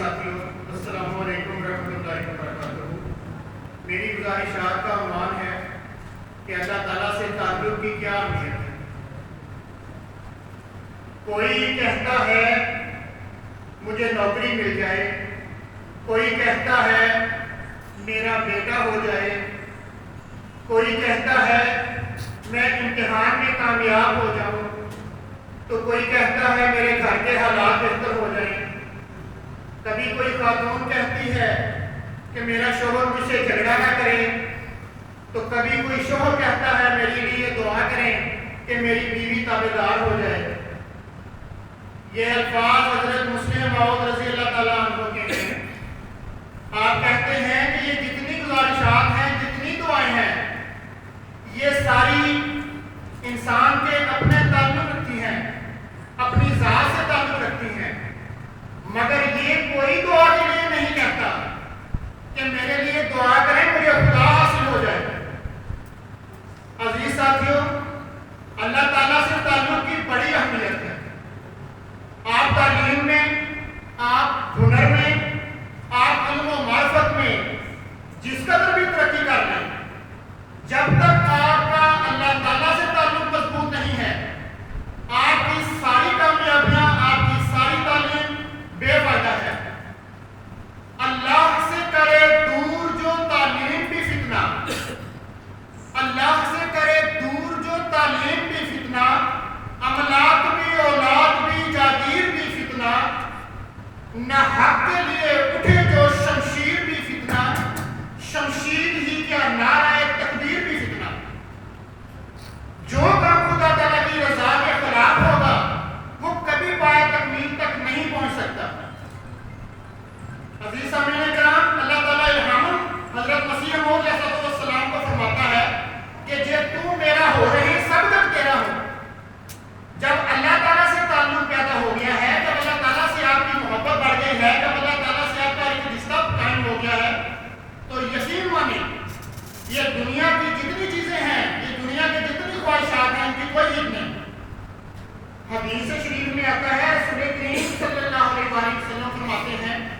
ساتھیوں، السلام علیکم ورحمۃ اللہ وبرکاتہ۔ میری گزارشات کا عنوان ہے کہ اللہ تعالیٰ سے تعلق کی کیا اہمیت ہے۔ کوئی کہتا ہے مجھے نوکری مل جائے، کوئی کہتا ہے میرا بیٹا ہو جائے، کوئی کہتا ہے میں امتحان میں کامیاب ہو جاؤں، تو کوئی کہتا ہے میرے گھر کے حالات بہتر ہو جائیں۔ کبھی کوئی خاتون کہتی ہے کہ میرا شوہر مجھ سے جھگڑا نہ کرے، تو کبھی کوئی شوہر کہتا ہے میرے لیے دعا کریں کہ میری بیوی تابعدار ہو جائے۔ یہ الفاظ حضرت مسلم موعود رضی اللہ تعالیٰ عنہ کے ہیں۔ آپ کہتے ہیں کہ یہ جتنی گزارشات ہیں، جتنی دعائیں ہیں، یہ ساری انسان کے اپنے تعلق رکھتی ہیں، اپنی ذات سے تعلق رکھتی ہیں، مگر یہ کوئی دعا کے لیے نہیں کہتا کہ میرے لیے دعا کریں مجھے خدا حاصل ہو جائے۔ عزیز ساتھیوں، اللہ تعالیٰ سے تعلق کی بڑی اہمیت ہے۔ آپ تعلیم میں، آپ ہنر میں، آپ علم و معرفت میں جس قدر بھی ترقی کر لیں، جب تک آپ کا اللہ تعالیٰ سے تعلق مضبوط نہیں ہے، آپ کی ساری کامیابیاں، آپ کی ساری تعلیم بے فائدہ ہے۔ اللہ سے کرے دور جو تعلیم بھی فتنہ، اللہ سے کرے دور جو تعلیم بھی فتنہ، عملات بھی، اولاد بھی، جاگیر بھی فتنہ، نہ حق کے لیے اٹھے جو شمشیر بھی فتنہ، شمشیر ہی کیا نعرہ تکبیر بھی فتنہ۔ جو کام خدا تعالیٰ کی رضا کے خلاف ہوگا وہ کبھی پائے تکمیل تک نہیں پہنچ سکتا۔ عزیز سامعین کرام، اللہ تعالیٰ الہاماً حضرت مسیح موعود علیہ السلام کو فرماتا ہے کہ جے تو میرا ہو رہی سب تک تیرا ہو۔ جب اللہ تعالیٰ سے تعلق پیدا ہو گیا ہے، جب اللہ تعالیٰ سے آپ کی محبت بڑھ گئی ہے، جب اللہ تعالیٰ سے آپ کا ایک رشتہ قائم ہو گیا ہے، تو یقین مانیں یہ دنیا کی جتنی چیزیں ہیں، یہ دنیا کی جتنی خواہشات ہیں، ان کی کوئی حد نہیں۔ حدیث شریف میں آتا ہے، رسول کریم صلی اللہ علیہ وسلم فرماتے ہیں